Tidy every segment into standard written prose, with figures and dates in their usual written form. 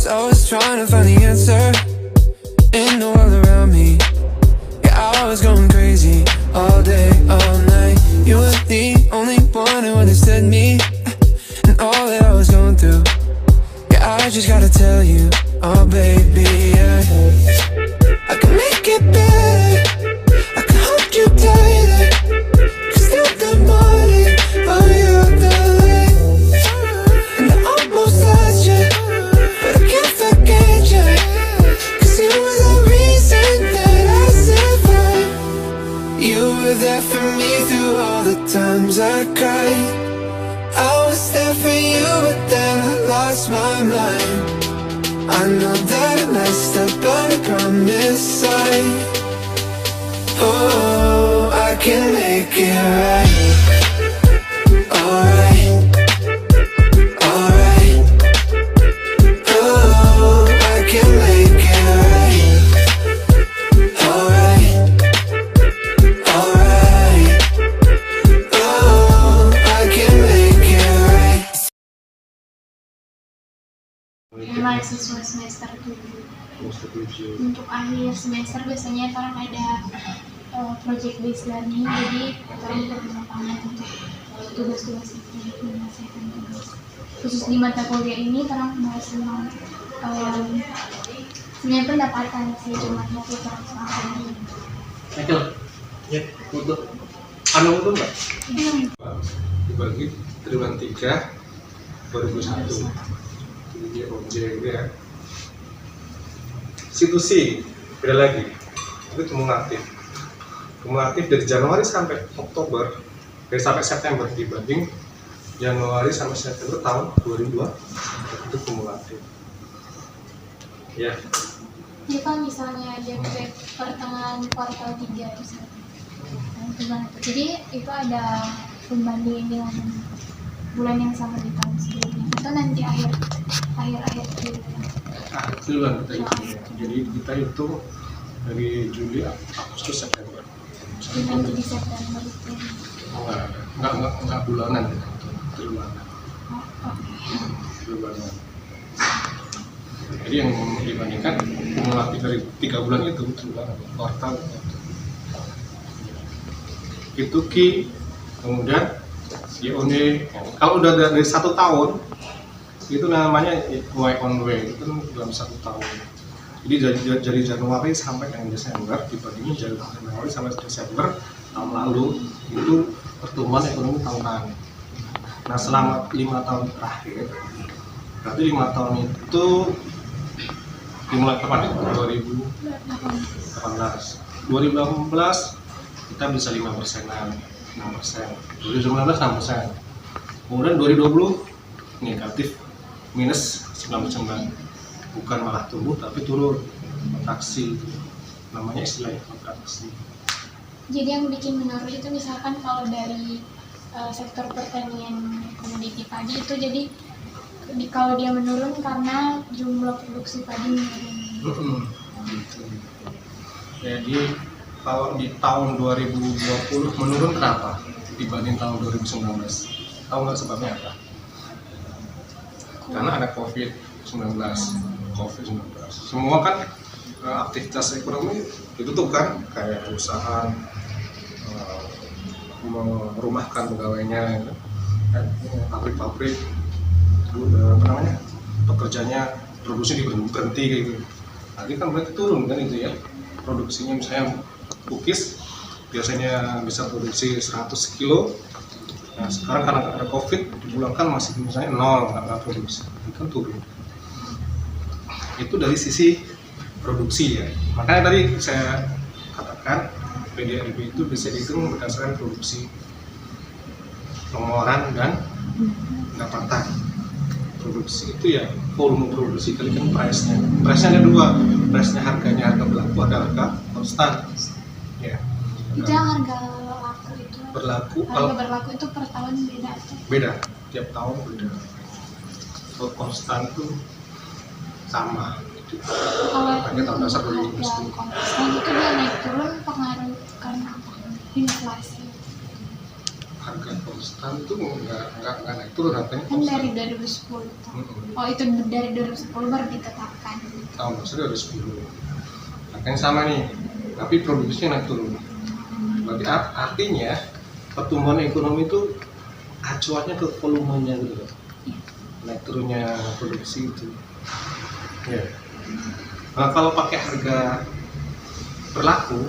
I was trying to find the answer in the world around me. Yeah, I was going crazy all day, all night. You were the only one who understood me and all that I was going through. Yeah, I just gotta tell you, oh baby, yeah. I can make it better, I can hold you tighter, 'cause you're the morning, oh you're the light. And I almost lost you, but I can't forget you, 'cause you were the reason that I survived. You were there for me through all the times I cried. I was there for you, but then I lost my mind. I know that I messed up, but I promise oh, I can make it right. Alright, alright. Oh, I can make it right. Alright, alright. Oh, I can make it right. Mahasiswa semester 7. Untuk akhir semester biasanya orang ada project based learning, jadi orang berlapangan untuk tugas-tugas itu menyelesaikan tugas. Khusus di mata kuliah ini orang bahas tentang sebenarnya pendapatan sih, cuma mau terus ini. Itu, ya, untuk anu itu mbak? Dibagi triwulan 3 2001. Dia objek ya. Situsi beda lagi, itu kumulatif dari Januari sampai Oktober, dari sampai September dibanding Januari sampai September tahun 2002 itu kumulatif ya. Jadi kalau misalnya JP pertengahan kuartal 3 misalnya, jadi itu ada pembanding dengan bulan yang sama di tahun sebelumnya, atau nanti akhir bulan kita hitung ya. Jadi kita hitung dari Juli, Agustus, September. Nanti di September itu Enggak bulanan, triwulan. Jadi yang dibandingkan kumulatif dari 3 bulan itu triwulan kuartal itu ki, kemudian YOD. Kalau udah dari 1 tahun itu namanya Y on way, itu kan dalam 1 tahun. Jadi dari Januari sampai dengan Desember dibandingin Januari sampai Desember tahun lalu itu pertumbuhan ekonomi tahunan. Nah selama 5 tahun terakhir, berarti 5 tahun itu dimulai kapan itu? 2018 kita bisa 5%-an, 6%. 2019 6%. Kemudian 2020 negatif minus 9%, bukan malah tumbuh tapi turun, kontraksi, namanya istilahnya kontraksi. Jadi yang bikin menurun itu misalkan kalau dari sektor pertanian komoditi padi itu, jadi kalau dia menurun karena jumlah produksi padi menurun. Jadi kalau di tahun 2020 menurun kenapa dibanding tahun 2019? Tahu nggak sebabnya apa? Karena ada COVID-19. Semua kan aktivitas ekonomi ditutup kan, kayak perusahaan merumahkan pegawainya, pabrik-pabrik pekerjanya produksi berhenti gitu. Nanti kan berarti turun kan itu ya, produksinya misalnya cookies biasanya bisa produksi 100 kilo. Nah sekarang karena ada COVID dipulangkan masih misalnya 0, nggak produksi, itu kan turun. Itu dari sisi produksi ya. Makanya tadi saya katakan PDRB itu bisa dihitung berdasarkan produksi, pengeluaran dan pendapatan. Produksi itu ya volume produksi kalikan price-nya. Price-nya ada 2, price-nya harganya, harga berlaku, ada harga konstan. Ya. Itu yang harga berlaku itu per tahun beda atau? Beda, tiap tahun beda. Kalau konstan itu sama. Kalau tahun dasar 2010. konstan itu dia naik turun pengaruh karena apa? Inflasi. Harga konstan setahun itu nggak naik turun harganya. Kan dari 2010 tuh. Oh itu dari 2010 baru ditetapkan. Tahun maksudnya 2010. Harganya sama nih, tapi produksinya naik turun. Berarti artinya pertumbuhan ekonomi itu acuannya ke volumenya gitu loh. Naik turunnya produksi itu. Ya. Nah, kalau pakai harga berlaku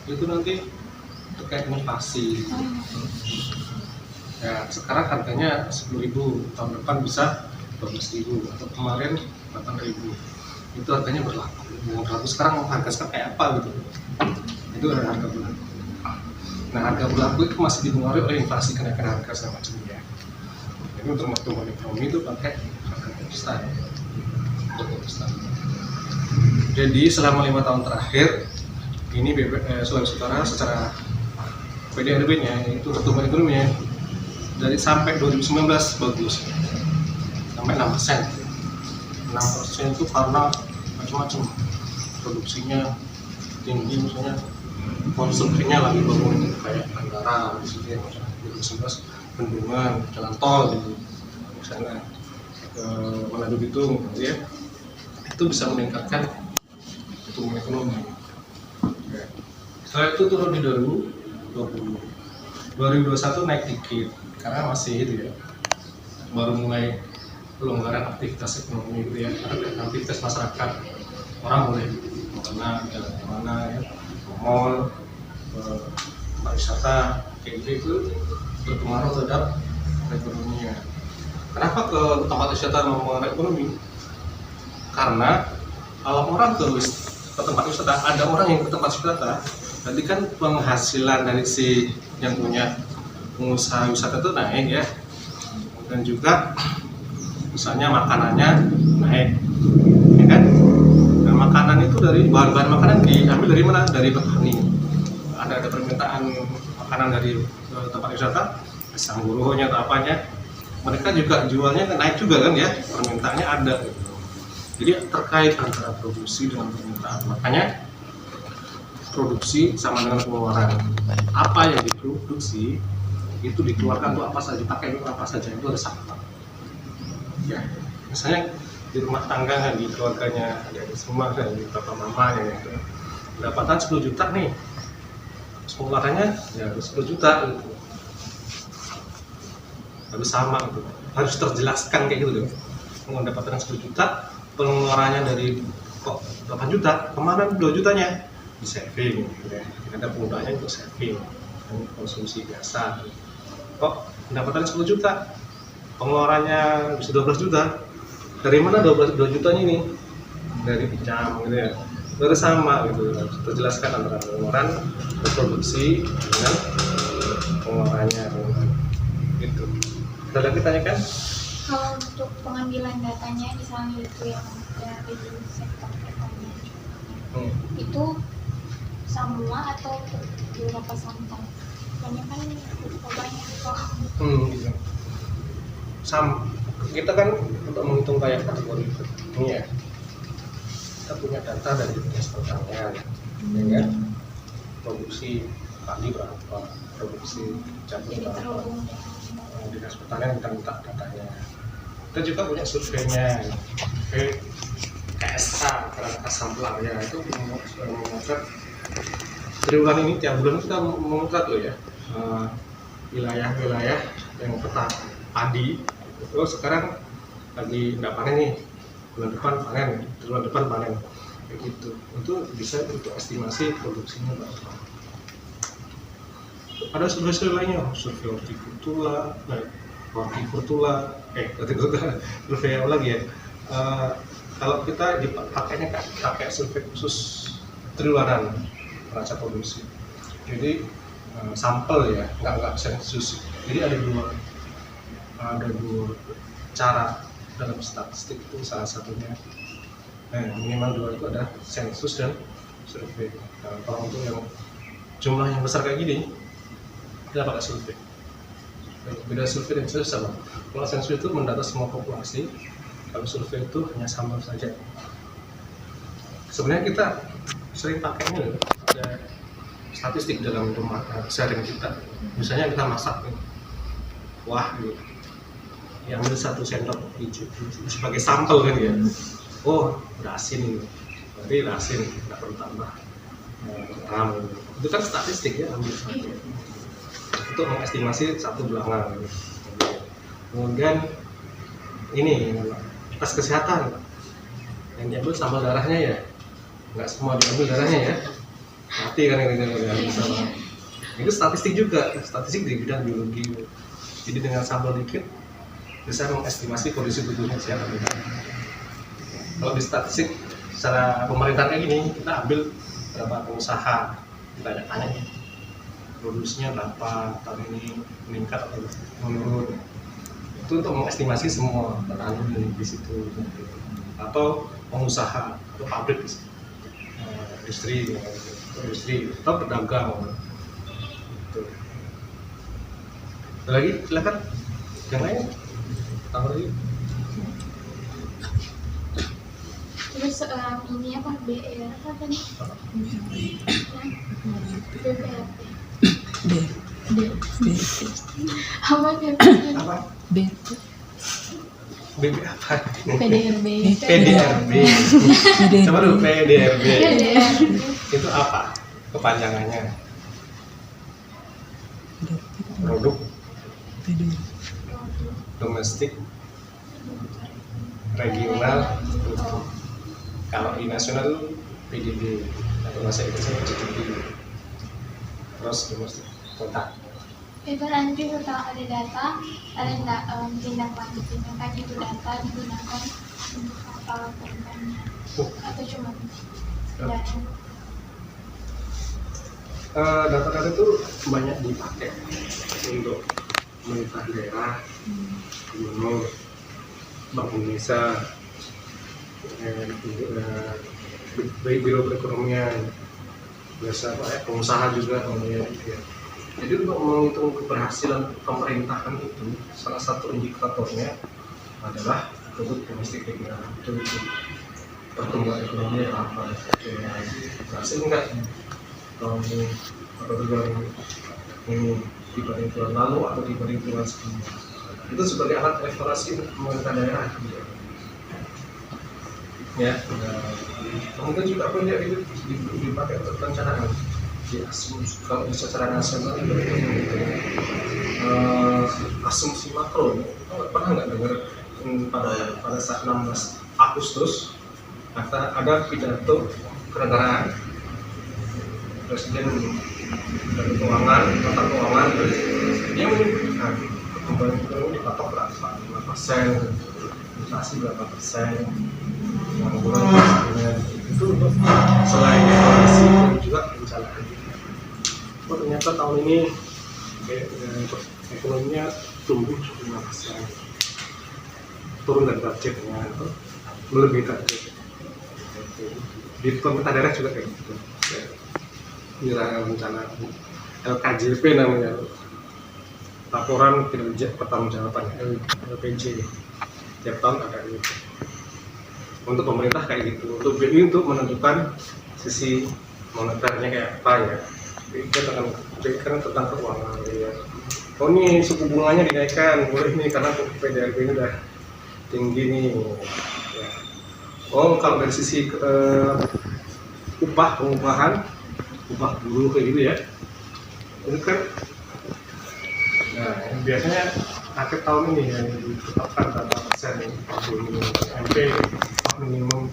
itu nanti terkait inflasi. Ya, sekarang harganya 10.000, tahun depan bisa 12.000 atau kemarin 8.000. Itu harganya berlaku. Berlaku sekarang harga sekarang kayak apa gitu. Itu ada harga berlaku. Nah, harga berlaku itu masih dipengaruhi oleh inflasi, kenaikan harga segala macam ya. Jadi untuk pertumbuhan ekonomi itu pakai harga konstan. Jadi selama 5 tahun terakhir ini Sulawesi Utara secara PDRB-nya itu pertumbuhan ekonominya dari sampai 2019 bagus sampai 6%. 6% itu karena macam-macam, produksinya tinggi, misalnya konsumsinya lagi bangun kayak bandara di situ ya, 2019 bendungan, jalan tol gitu, misalnya ke Manado Bitung gitu ya, itu bisa meningkatkan pertumbuhan ekonomi. Ya. Setelah itu turun di 2020, 2021 naik dikit karena masih itu ya, baru mulai pelonggaran aktivitas ekonomi gitu ya, aktivitas masyarakat, orang boleh kemana ya, mall, pariwisata kayak gitu, itu berpengaruh terhadap ekonominya. Kenapa ke tempat wisata mempengaruhi ekonomi? Karena kalau orang ke tempat wisata, ada orang yang ke tempat wisata, berarti kan penghasilan dari si yang punya pengusaha wisata itu naik ya, dan juga misalnya makanannya naik, ya kan? Nah, makanan itu dari bahan-bahan makanan diambil dari mana? Dari petani. Ada permintaan makanan dari tempat wisata, pisang buruhnya atau apanya, mereka juga jualnya naik juga kan ya, permintaannya ada. Jadi terkait antara produksi dengan permintaan, makanya produksi sama dengan pengeluaran. Apa yang diproduksi itu dikeluarkan untuk apa saja, dipakai untuk apa saja, itu ada sama. Ya, misalnya di rumah tangga kan, di keluarganya ada semua kan, di bapak mamanya gitu. Pendapatan 10 juta nih, pengeluarannya ya harus 10 juta gitu. Harus sama gitu. Harus terjelaskan kayak gitu loh. Pendapatan 10 juta, pengeluarannya dari kok 8 juta, kemarin 2 jutanya di saving gitu ya. Ada penggunaannya untuk saving dan konsumsi biasa. Kok pendapatan 10 juta, pengeluarannya bisa 12 juta. Dari mana 2 jutanya ini? Dari pinjam gitu ya. Harus sama gitu, terjelaskan antara pengeluaran produksi dengan pengeluarannya gitu. Ada lagi tanyakan? Kalau untuk pengambilan datanya misalnya itu yang dari sektor pertanian, itu semua atau beberapa sampel? Banyak kan banyak kok. Gitu. Kita kan untuk menghitung kayak kategori ini ya, kita punya data dari dinas pertanian, ya kan? Produksi padi berapa, produksi jagung berapa, dinas pertanian kita minta datanya. Kita juga punya surveinya, survei KSA, Kerangkas Samplar ya, itu memotret triwulan ini, tiap bulan kita memotret loh ya, wilayah-wilayah yang peta padi. Terus sekarang lagi nggak panen nih, bulan depan panen, bulan depan panen, kayak gitu. Itu bisa untuk estimasi produksinya berapa. Ada survei lainnya, survei hortikultura, survei apa lagi ya? Kalau kita dipakainya pakai survei khusus triwulan neraca produksi. Jadi sampel ya, nggak sensus. Jadi ada dua cara dalam statistik itu, salah satunya minimal 2 itu ada sensus dan survei. Nah, kalau untuk yang jumlah yang besar kayak gini kita pakai survei. Beda survei dan sensus sama. Kalau sensus itu mendata semua populasi, kalau survei itu hanya sampel saja. Sebenarnya kita sering pakai ini loh, ada statistik dalam rumah keseharian kita. Misalnya kita masak nih, wah gitu. Ambil 1 sendok biji sebagai sampel kan ya. Oh udah asin ini, berarti udah asin, nggak perlu tambah garam. Itu kan statistik ya, ambil satu untuk mengestimasi satu bilangan. Kemudian ini tes kesehatan yang diambil sampel darahnya ya, nggak semua diambil darahnya ya, mati kan ini sama. Itu statistik juga, statistik di bidang biologi. Jadi dengan sampel dikit bisa mengestimasi kondisi tubuhnya sehat atau tidak. Kalau di statistik secara pemerintah kayak gini, kita ambil berapa pengusaha, kita tanya produksinya berapa tahun ini, meningkat atau menurun. Itu untuk mengestimasi semua petani di situ, atau pengusaha atau pabrik, industri atau pedagang. Gitu. Ada lagi, silakan yang lain. Tambah lagi. Terus ini apa BR apa nih? BPRT. Apa BPRT? Apa? BB apa? PDRB. PDRB. Coba dulu PDRB. PDRB. Itu apa? Kepanjangannya? Produk domestik regional. Kalau di nasional PDB atau bahasa Inggrisnya GDP. Terus domestik total. Itu nanti setelah ada data, ada tindak lanjutnya kan itu data digunakan untuk apa perubahannya atau cuma data? Data-data itu banyak dipakai untuk pemerintah daerah, gubernur, Bank Indonesia, biro perekonomian, biasa pengusaha juga kemudian. Jadi untuk menghitung keberhasilan pemerintahan itu salah satu indikatornya adalah produk domestik regional. Itu pertumbuhan ekonomi apa? Berhasil enggak? Tahun ini atau ini dibanding tahun lalu atau dibanding tahun sebelumnya. Itu sebagai alat evaluasi pemerintah daerah. Ya, kemudian juga proyek itu dipakai untuk perencanaan. Kalau secara nasional itu asumsi makro. Pernah nggak dengar pada saat 16 Agustus ada pidato kenegaraan Presiden dan keuangan, tata keuangan, dia menyebutkan pertumbuhan ekonomi dipatok berapa, 5%, inflasi berapa persen, pengangguran itu untuk selain evaluasi dan juga perencanaan. Oh, ternyata tahun ini ekonominya tumbuh 5%, turun dari targetnya atau melebihi target. Di pemerintah daerah juga kayak gitu. Kira rencana LKJP namanya, laporan kinerja pertanggungjawaban LPJ, tiap tahun ada itu. Untuk pemerintah kayak gitu, untuk BI untuk menentukan sisi moneternya kayak apa ya. BI kan tentang keuangan ya. Oh ini suku bunganya dinaikkan, boleh nih karena PDRB ini udah tinggi nih. Ya. Oh kalau dari sisi pengupahan upah buruh kayak gitu ya, itu kan nah biasanya akhir tahun ini yang ditetapkan berapa persen MP minimum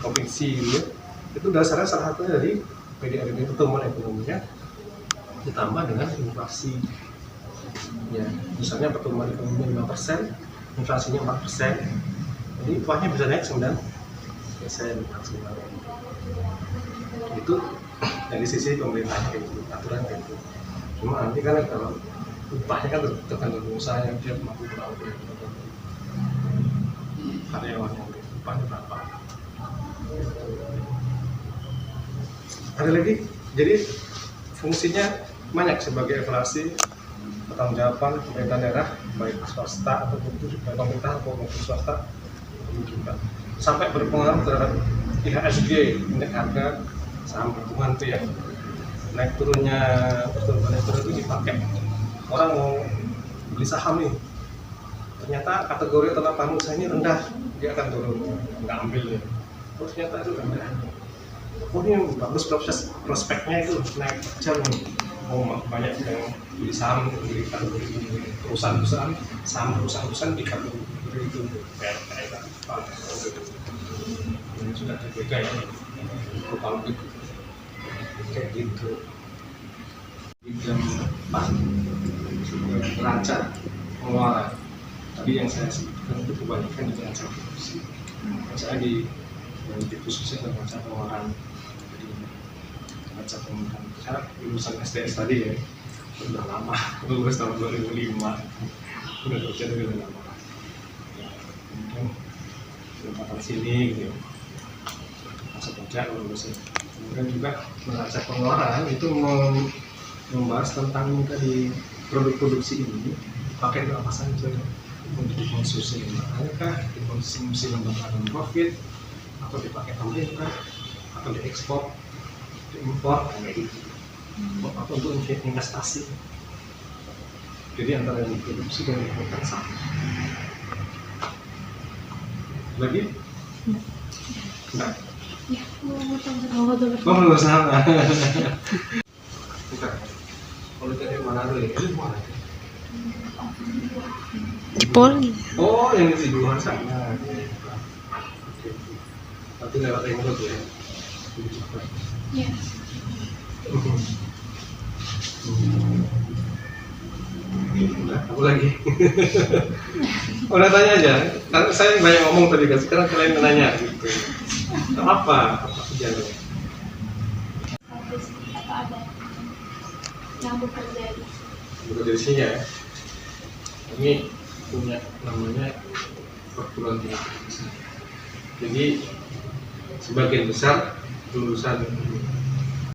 provinsi gitu. Itu dasarnya salah satunya dari PDRB, pertumbuhan ekonominya ditambah dengan inflasi ya, misalnya pertumbuhan ekonominya 5%, inflasinya 4%, jadi upahnya bisa naik 9% maksimal. Itu dari sisi pemerintahnya kayak gitu, aturan kayak gitu. Cuma nanti kan kalau upahnya kan tergantung usaha yang dia mampu berapa, karyawan yang upahnya berapa. Ada lagi, jadi fungsinya banyak sebagai evaluasi pertanggungjawaban pemerintah daerah, baik swasta ataupun pemerintah maupun swasta juga sampai berpengaruh terhadap IHSG, indeks harga saham gabungan itu ya. Naik turunnya pertumbuhan ekonomi itu dipakai. Orang mau beli saham nih, ternyata kategori tentang usaha ini rendah, dia akan turun, nggak ambil ya. Terus ternyata itu rendah, oh ini bagus prospeknya itu naik tajam nih. Oh banyak yang beli saham, beli kategori perusahaan-perusahaan, saham perusahaan-perusahaan di kategori itu kayak ini sudah berbeda ya, kalau gitu kayak gitu. Di jam 4 neraca pengeluaran tadi yang saya sebutkan itu kebanyakan di neraca produksi, saya di khususnya neraca pengeluaran. Jadi neraca pengeluaran saya lulusan STS tadi ya, sudah lama, lulus tahun 2005, udah kerja dari lama. Kemudian pendapatan sini gitu, masuk pajak lulusnya. Kemudian juga neraca pengeluaran itu membahas tentang tadi produk produksi ini pakai apa saja, untuk dikonsumsi lembaga, dikonsumsi lembaga non profit, atau dipakai pemerintah, atau diekspor, diimpor, kayak gitu, atau untuk investasi. Jadi antara yang diproduksi dan diimpor sama. Lagi? Enggak. Ya, mau belum sama. Bukan. Kalau tadi mana dulu ya? Ini mana? Jepoli. Oh, yang di luar sana. Oke. Nanti lewat yang itu ya. ya. Udah, aku lagi. Udah tanya aja. Karena saya banyak ngomong tadi kan. Sekarang kalian menanya gitu. Apa kejadiannya? Atau ada yang bekerja Dari sini ya. Ini punya namanya perguruan tinggi. Jadi sebagian besar lulusan